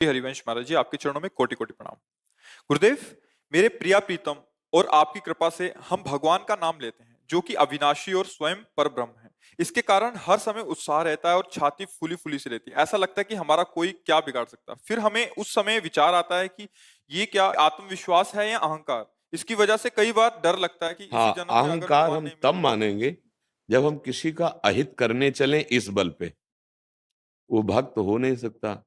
हरिवंश महाराज जी, आपके चरणों में कोटि कोटि प्रणाम। गुरुदेव, मेरे प्रिया प्रीतम, और आपकी कृपा से हम भगवान का नाम लेते हैं जो कि अविनाशी और स्वयं परब्रह्म है। इसके कारण हर समय उत्साह रहता है और छाती फूली फूली सी रहती है। ऐसा लगता है कि हमारा कोई क्या बिगाड़ सकता है। फिर हमें उस समय विचार आता है कि ये क्या आत्मविश्वास है या अहंकार। इसकी वजह से कई बार डर लगता है कि इसी हाँ, जन्म में अगर अहंकार भगवान हम नहीं तब मिले तो। मानेंगे जब हम किसी का अहित करने चलें इस बल पे। वो भक्त हो नहीं सकता।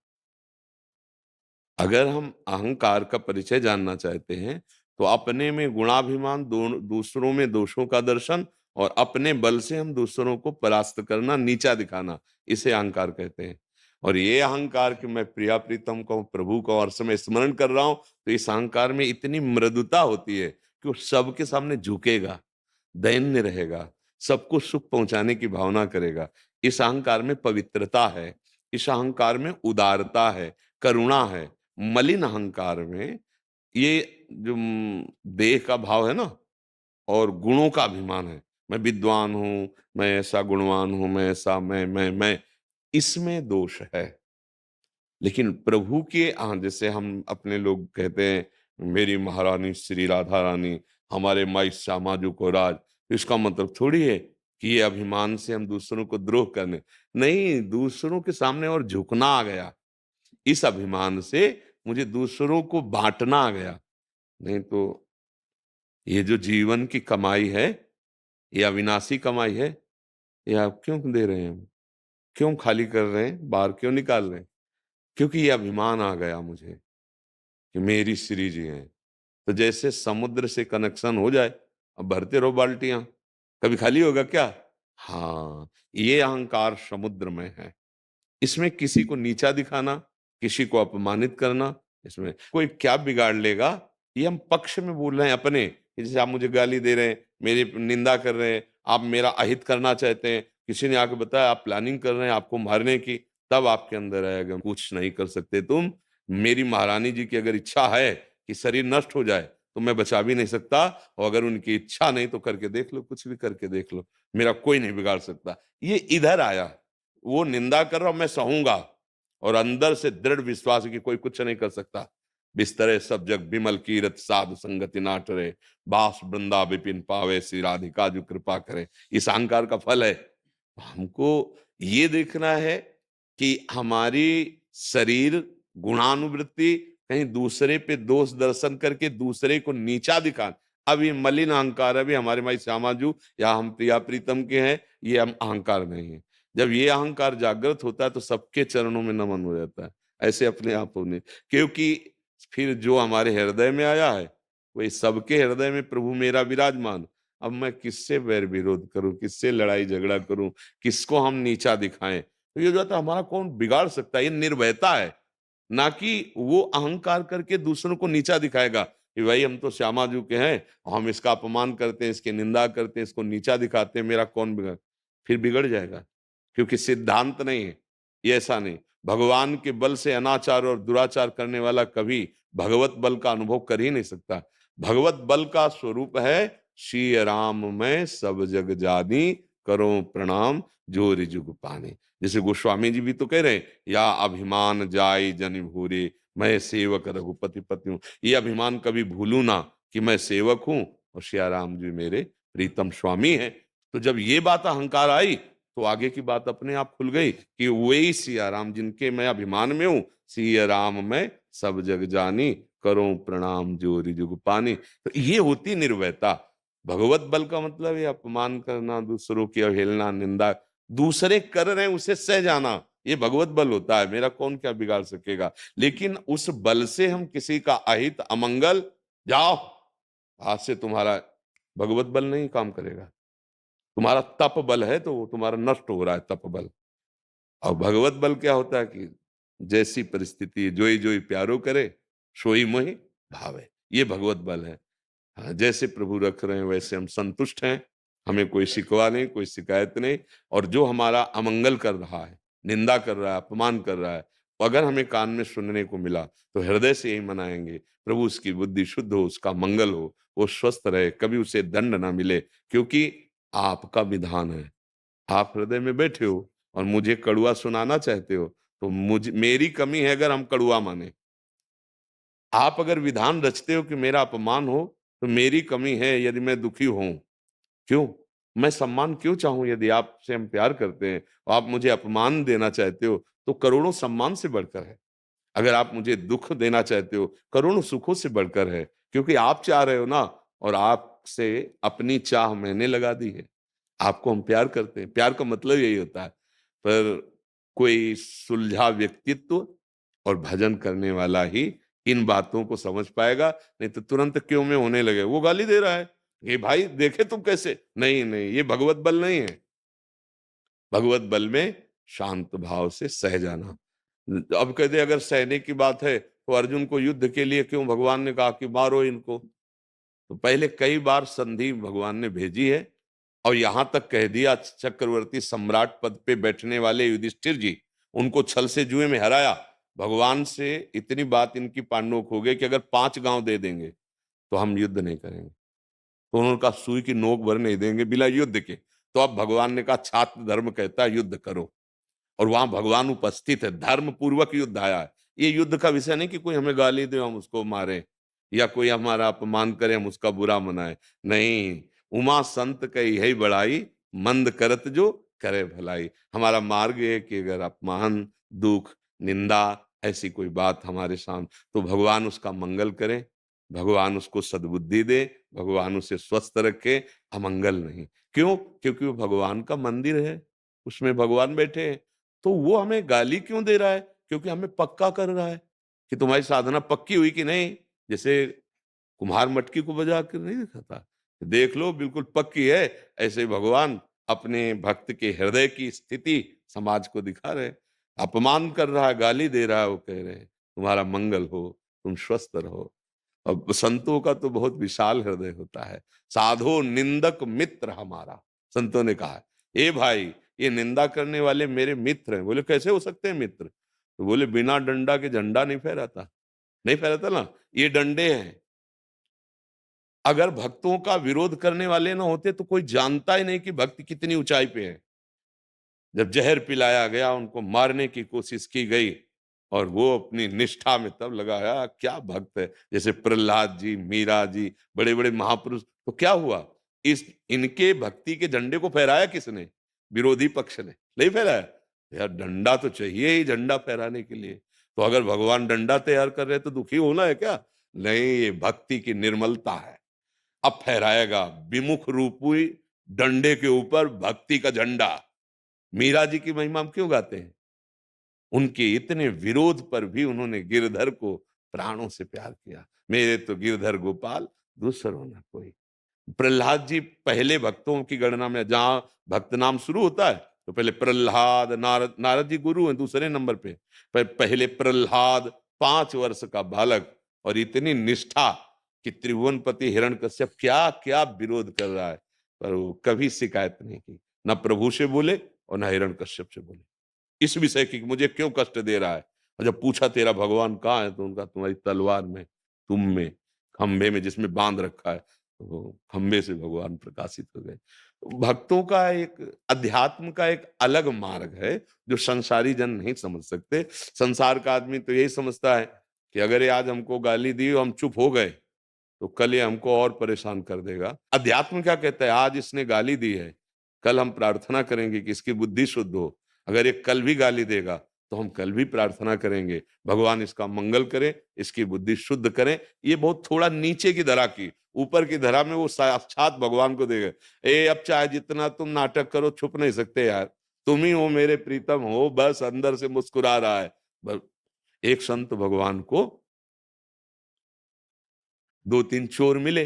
अगर हम अहंकार का परिचय जानना चाहते हैं तो अपने में गुणाभिमान, दूसरों में दोषों का दर्शन, और अपने बल से हम दूसरों को परास्त करना, नीचा दिखाना, इसे अहंकार कहते हैं। और ये अहंकार कि मैं प्रिया प्रीतम को, प्रभु को और समय स्मरण कर रहा हूं, तो इस अहंकार में इतनी मृदुता होती है कि वो सबके सामने झुकेगा, दैन्य रहेगा, सबको सुख पहुंचाने की भावना करेगा। इस अहंकार में पवित्रता है, इस अहंकार में उदारता है, करुणा है। मलिन अहंकार में ये जो देह का भाव है ना, और गुणों का अभिमान है, मैं विद्वान हूं, मैं ऐसा गुणवान हूं, मैं ऐसा, मैं, इसमें दोष है। लेकिन प्रभु के जैसे हम अपने लोग कहते हैं, मेरी महारानी श्री राधा रानी, हमारे माई श्यामाजू को राज, तो इसका मतलब थोड़ी है कि ये अभिमान से हम दूसरों को द्रोह करने, नहीं, दूसरों के सामने और झुकना आ गया। इस अभिमान से मुझे दूसरों को बांटना आ गया। नहीं तो ये जो जीवन की कमाई है, ये अविनाशी कमाई है, ये आप क्यों दे रहे हैं, क्यों खाली कर रहे हैं, बाहर क्यों निकाल रहे हैं? क्योंकि ये अभिमान आ गया मुझे कि मेरी श्री जी हैं। तो जैसे समुद्र से कनेक्शन हो जाए, अब भरते रहो बाल्टियां, कभी खाली होगा क्या? हाँ, ये अहंकार समुद्र में है। इसमें किसी को नीचा दिखाना, किसी को अपमानित करना, इसमें कोई क्या बिगाड़ लेगा, ये हम पक्ष में बोल रहे हैं अपने, जैसे आप मुझे गाली दे रहे हैं, मेरी निंदा कर रहे हैं, आप मेरा अहित करना चाहते हैं, किसी ने आके बताया आप प्लानिंग कर रहे हैं आपको मारने की, तब आपके अंदर आएगा कुछ नहीं कर सकते तुम। मेरी महारानी जी की अगर इच्छा है कि शरीर नष्ट हो जाए तो मैं बचा भी नहीं सकता, और अगर उनकी इच्छा नहीं तो करके देख लो, कुछ भी करके देख लो, मेरा कोई नहीं बिगाड़ सकता। ये इधर आया, वो निंदा कर रहा हूं, मैं सहूंगा, और अंदर से दृढ़ विश्वास है कि कोई कुछ नहीं कर सकता। बिस्तरे सब जग बिमल कीरत, साधु संगति ना टरे, बास वृंदा विपिन पावे, श्री राधिका जो कृपा करे। इस अहंकार का फल है। हमको ये देखना है कि हमारी शरीर गुणानुवृत्ति कहीं दूसरे पे दोष दर्शन करके दूसरे को नीचा दिखा, अब ये मलिन अहंकार, अभी हमारे माई श्यामाजू या हम प्रिया प्रीतम के हैं, ये हम अहंकार नहीं है। जब ये अहंकार जागृत होता है तो सबके चरणों में नमन हो जाता है, ऐसे अपने आप होने, क्योंकि फिर जो हमारे हृदय में आया है वही सबके हृदय में प्रभु मेरा विराजमान। अब मैं किससे वैर विरोध करूं, किससे लड़ाई झगड़ा करूं, किसको हम नीचा दिखाएं? तो ये जो है, हमारा कौन बिगाड़ सकता है? ये निर्भयता है, ना कि वो अहंकार करके दूसरों को नीचा दिखाएगा कि भाई हम तो श्यामाजू के हैं, हम इसका अपमान करते हैं, इसकी निंदा करते हैं, इसको नीचा दिखाते हैं, मेरा कौन बिगड़, फिर बिगड़ जाएगा। क्योंकि सिद्धांत नहीं है ये, ऐसा नहीं। भगवान के बल से अनाचार और दुराचार करने वाला कभी भगवत बल का अनुभव कर ही नहीं सकता। भगवत बल का स्वरूप है श्री राम मैं सब जग जानी, करो प्रणाम जो रिजुग पानी। जैसे गोस्वामी जी भी तो कह रहे हैं, या अभिमान जाय जनि भूरे, मैं सेवक रघुपति पति हूं। ये अभिमान कभी भूलू ना कि मैं सेवक हूं और श्री राम जी मेरे प्रीतम स्वामी हैं। तो जब ये बात अहंकार आई तो आगे की बात अपने आप खुल गई कि वही सिया राम जिनके मैं अभिमान में हूं, सिया राम मैं सब जग जानी, करो प्रणाम जो रिजुग पानी। तो ये होती निर्भयता। भगवत बल का मतलब ये अपमान करना, दूसरों की अवहेलना, निंदा, दूसरे कर रहे हैं उसे सह जाना, ये भगवत बल होता है। मेरा कौन क्या बिगाड़ सकेगा? लेकिन उस बल से हम किसी का अहित, अमंगल, जाओ आज से तुम्हारा भगवत बल नहीं काम करेगा, तुम्हारा तप बल है तो वो तुम्हारा नष्ट हो रहा है, तप बल। और भगवत बल क्या होता है कि जैसी परिस्थिति जोई जोई प्यारो करे, सोई मोहि भावे, ये भगवत बल है। हाँ, जैसे प्रभु रख रहे हैं वैसे हम संतुष्ट हैं, हमें कोई शिकवा नहीं, कोई शिकायत नहीं। और जो हमारा अमंगल कर रहा है, निंदा कर रहा है, अपमान कर रहा है, अगर हमें कान में सुनने को मिला तो हृदय से यही मनाएंगे, प्रभु उसकी बुद्धि शुद्ध हो, उसका मंगल हो, वो स्वस्थ रहे, कभी उसे दंड ना मिले, क्योंकि आपका विधान है। आप हृदय में बैठे हो और मुझे कड़ुआ सुनाना चाहते हो, तो मेरी कमी है अगर हम कड़ुआ माने। आप अगर विधान रचते हो कि मेरा अपमान हो, तो मेरी कमी है यदि मैं दुखी हूं। क्यों? मैं सम्मान क्यों चाहूं? यदि आपसे हम प्यार करते हैं और आप मुझे अपमान देना चाहते हो, तो करोड़ों सम्मान से बढ़कर है। अगर आप मुझे दुख देना चाहते हो, करोड़ों सुखों से बढ़कर है, क्योंकि आप चाह रहे हो ना, और आपसे अपनी चाह मैंने लगा दी है। आपको हम प्यार करते हैं, प्यार का मतलब यही होता है। पर कोई सुलझा व्यक्तित्व और भजन करने वाला ही इन बातों को समझ पाएगा, नहीं तो तुरंत क्यों में होने लगे। वो गाली दे रहा है, ये भाई देखे तुम कैसे, नहीं नहीं, ये भगवत बल नहीं है। भगवत बल में शांत भाव से सह जाना। अब कहते अगर सहने की बात है, तो अर्जुन को युद्ध के लिए क्यों भगवान ने कहा कि मारो इनको? तो पहले कई बार संधि भगवान ने भेजी है, और यहां तक कह दिया, चक्रवर्ती सम्राट पद पे बैठने वाले युधिष्ठिर जी, उनको छल से जुए में हराया। भगवान से इतनी बात इनकी पांडवों को हो गई कि अगर 5 गांव दे देंगे तो हम युद्ध नहीं करेंगे। तो उन्होंने कहा सुई की नोक भर नहीं देंगे बिना युद्ध के। तो अब भगवान ने कहा छात्र धर्म कहता है युद्ध करो, और वहां भगवान उपस्थित है, धर्म पूर्वक युद्ध आया है। ये युद्ध का विषय नहीं कि कोई हमें गाली दे हम उसको मारे, या कोई हमारा अपमान करे हम उसका बुरा मनाए। नहीं, उमा संत कही है बड़ाई, मंद करत जो करे भलाई। हमारा मार्ग है कि अगर अपमान, दुख, निंदा, ऐसी कोई बात हमारे सामने, तो भगवान उसका मंगल करे, भगवान उसको सद्बुद्धि दे, भगवान उसे स्वस्थ रखे, अमंगल नहीं। क्यों? क्योंकि वो भगवान का मंदिर है, उसमें भगवान बैठे हैं। तो वो हमें गाली क्यों दे रहा है? क्योंकि हमें पक्का कर रहा है कि तुम्हारी साधना पक्की हुई कि नहीं। जैसे कुम्हार मटकी को बजा कर नहीं दिखाता, देख लो बिल्कुल पक्की है। ऐसे ही भगवान अपने भक्त के हृदय की स्थिति समाज को दिखा रहे हैं। अपमान कर रहा है, गाली दे रहा है, वो कह रहे हैं तुम्हारा मंगल हो, तुम स्वस्थ रहो। अब संतों का तो बहुत विशाल हृदय होता है। साधो निंदक मित्र हमारा, संतों ने कहा है ए भाई, ये निंदा करने वाले मेरे मित्र हैं। बोले कैसे हो सकते हैं मित्र? तो बोले बिना डंडा के झंडा नहीं फहराता, नहीं फहराता ना, ये डंडे हैं। अगर भक्तों का विरोध करने वाले ना होते तो कोई जानता ही नहीं कि भक्त कितनी ऊंचाई पे है। जब जहर पिलाया गया, उनको मारने की कोशिश की गई, और वो अपनी निष्ठा में तब लगाया, क्या भक्त है। जैसे प्रहलाद जी, मीरा जी, बड़े बड़े महापुरुष। तो क्या हुआ, इस इनके भक्ति के झंडे को फहराया किसने? विरोधी पक्ष ने नहीं फहराया। यार डंडा तो चाहिए ही झंडा फहराने के लिए। तो अगर भगवान डंडा तैयार कर रहे हैं, तो दुखी होना है क्या? नहीं, ये भक्ति की निर्मलता है। अब फहराएगा विमुख रूपी डंडे के ऊपर भक्ति का झंडा। मीरा जी की महिमा हम क्यों गाते हैं? उनके इतने विरोध पर भी उन्होंने गिरधर को प्राणों से प्यार किया। मेरे तो गिरधर गोपाल दूसरों न कोई। प्रहलाद जी पहले भक्तों की गणना में, जहां भक्त नाम शुरू होता है, तो पहले प्रहलाद, नारद, नारद जी गुरु हैं दूसरे नंबर पे। पर पहले प्रहलाद 5 वर्ष का बालक, और इतनी निष्ठा कि त्रिभुवनपति हिरण्यकश्यप क्या क्या विरोध कर रहा है, पर वो कभी शिकायत नहीं की, ना प्रभु से बोले और ना हिरण्यकश्यप से बोले इस विषय की मुझे क्यों कष्ट दे रहा है। और जब पूछा तेरा भगवान कहाँ है, तो उनका तुम्हारी तलवार में, तुम में, खंभे में जिसमें बांध रखा है। तो खंभे से भगवान प्रकाशित हो गए। भक्तों का एक अध्यात्म का एक अलग मार्ग है, जो संसारी जन नहीं समझ सकते। संसार का आदमी तो यही समझता है कि अगर ये आज हमको गाली दी और हम चुप हो गए, तो कल ये हमको और परेशान कर देगा। अध्यात्म क्या कहता है, आज इसने गाली दी है, कल हम प्रार्थना करेंगे कि इसकी बुद्धि शुद्ध हो। अगर ये कल भी गाली देगा, तो हम कल भी प्रार्थना करेंगे भगवान इसका मंगल करे, इसकी बुद्धि शुद्ध करें। ये बहुत थोड़ा नीचे की धरा की, ऊपर की धरा में वो साक्षात भगवान को देगा। ए अब चाहे जितना तुम नाटक करो, छुप नहीं सकते यार, तुम ही हो मेरे प्रीतम हो, बस अंदर से मुस्कुरा रहा है। बस एक संत भगवान को 2-3 चोर मिले।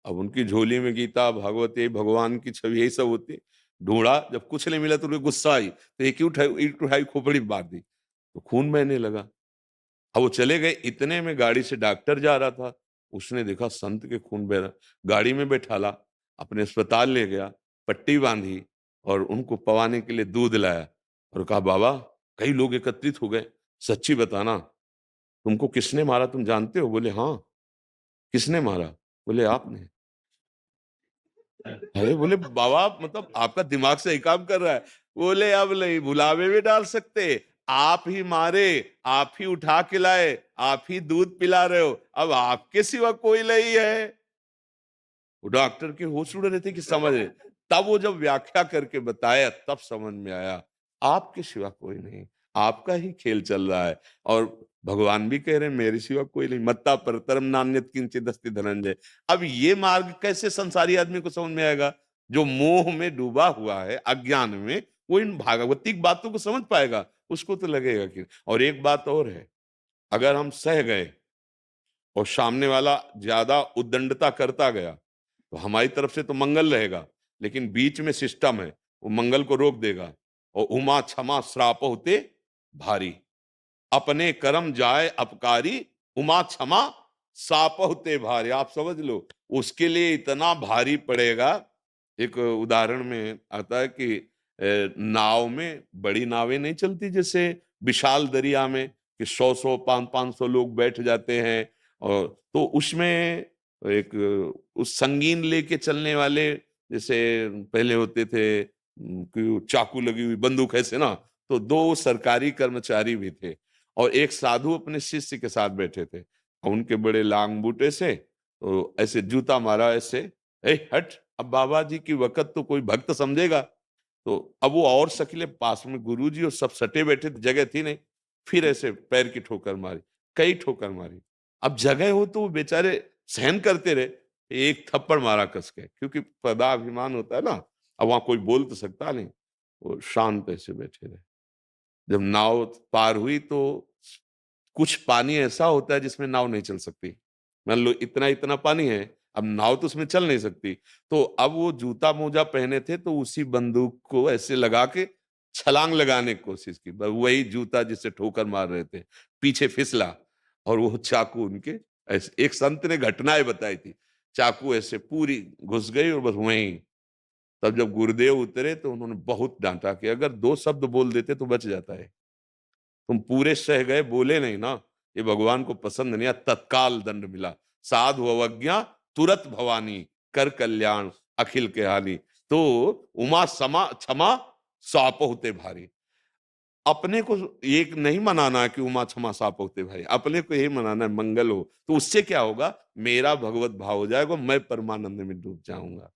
अब उनकी झोली में गीता, भागवत, ये भगवान की छवि, यही सब होती। ढूंढा, जब कुछ नहीं मिला तो उन्हें गुस्सा आई, तो एक ही उठाई, ईंट उठाई, खोपड़ी मार दी, तो खून बहने लगा। अब वो चले गए, इतने में गाड़ी से डॉक्टर जा रहा था, उसने देखा संत के खून बह रहा, गाड़ी में बैठाला, अपने अस्पताल ले गया, पट्टी बांधी, और उनको पवाने के लिए दूध लाया, और कहा बाबा कई लोग एकत्रित हो गए, सच्ची बताना तुमको किसने मारा, तुम जानते हो? बोले हाँ। किसने मारा? बोले आपने। अरे बोले बाबा, मतलब आपका दिमाग सही काम कर रहा है। बोले अब नहीं भुलावे में डाल सकते, आप ही मारे, आप ही उठा के लाए, आप ही दूध पिला रहे हो, अब आपके सिवा कोई नहीं है। वो डॉक्टर के होश उड़ रहे थे कि समझ रहे। तब वो जब व्याख्या करके बताया तब समझ में आया, आपके सिवा कोई नहीं, आपका ही खेल चल रहा है। और भगवान भी कह रहे हैं मेरे सिवा कोई नहीं, मत्ता परतरम नान्यत् किंचित् अस्ति धनंजय। अब ये मार्ग कैसे संसारी आदमी को समझ में आएगा? जो मोह में डूबा हुआ है, अज्ञान में, वो इन भागवतिक बातों को समझ पाएगा? उसको तो लगेगा कि। और एक बात और है, अगर हम सह गए और सामने वाला ज्यादा उद्दंडता करता गया तो हमारी तरफ से तो मंगल रहेगा, लेकिन बीच में सिस्टम है, वो मंगल को रोक देगा। और उमा क्षमा श्राप होते भारी, अपने कर्म जाए अपकारी, उमा क्षमा साप होते भारी। आप समझ लो, उसके लिए इतना भारी पड़ेगा। एक उदाहरण में आता है कि नाव में बड़ी नावें नहीं चलती जैसे विशाल दरिया में, कि 100-100 500-500 लोग बैठ जाते हैं। और तो उसमें एक उस संगीन लेके चलने वाले, जैसे पहले होते थे कि वो चाकू लगी हुई बंदूक ऐसे ना, तो 2 सरकारी कर्मचारी भी थे और एक साधु अपने शिष्य के साथ बैठे थे। और उनके बड़े लांग बूटे से तो ऐसे जूता मारा ऐसे, ए हट, अब बाबा जी की वक़्त तो कोई भक्त समझेगा। तो अब वो और शकीले पास में गुरुजी और सब सटे बैठे थे, जगह थी नहीं। फिर ऐसे पैर की ठोकर मारी, कई ठोकर मारी। अब जगह हो तो वो बेचारे सहन करते रहे। एक थप्पड़ मारा कस के, क्योंकि पदाभिमान होता है ना, अब वहां कोई बोल तो सकता नहीं। वो शांत ऐसे बैठे रहे। जब नाव पार हुई तो कुछ पानी ऐसा होता है जिसमें नाव नहीं चल सकती। मान लो इतना इतना पानी है, अब नाव तो उसमें चल नहीं सकती। तो अब वो जूता मोजा पहने थे तो उसी बंदूक को ऐसे लगा के छलांग लगाने की कोशिश की। वही जूता जिससे ठोकर मार रहे थे, पीछे फिसला और वो चाकू उनके ऐसे, एक संत ने घटनाएं बताई थी, चाकू ऐसे पूरी घुस गई और बस वहीं। तब जब गुरुदेव उतरे तो उन्होंने बहुत डांटा कि अगर 2 शब्द बोल देते तो बच जाता है, तुम पूरे सह गए, बोले नहीं ना, ये भगवान को पसंद नहीं आया, तत्काल दंड मिला। साधु अवज्ञा तुरत भवानी, कर कल्याण अखिल के हानि। तो उमा समा क्षमा साप होते भारी। अपने को एक नहीं मनाना है कि उमा क्षमा साप होते भाई, अपने को यही मनाना है मंगल हो। तो उससे क्या होगा, मेरा भगवत भाव हो जाएगा, मैं परमानंद में डूब जाऊंगा।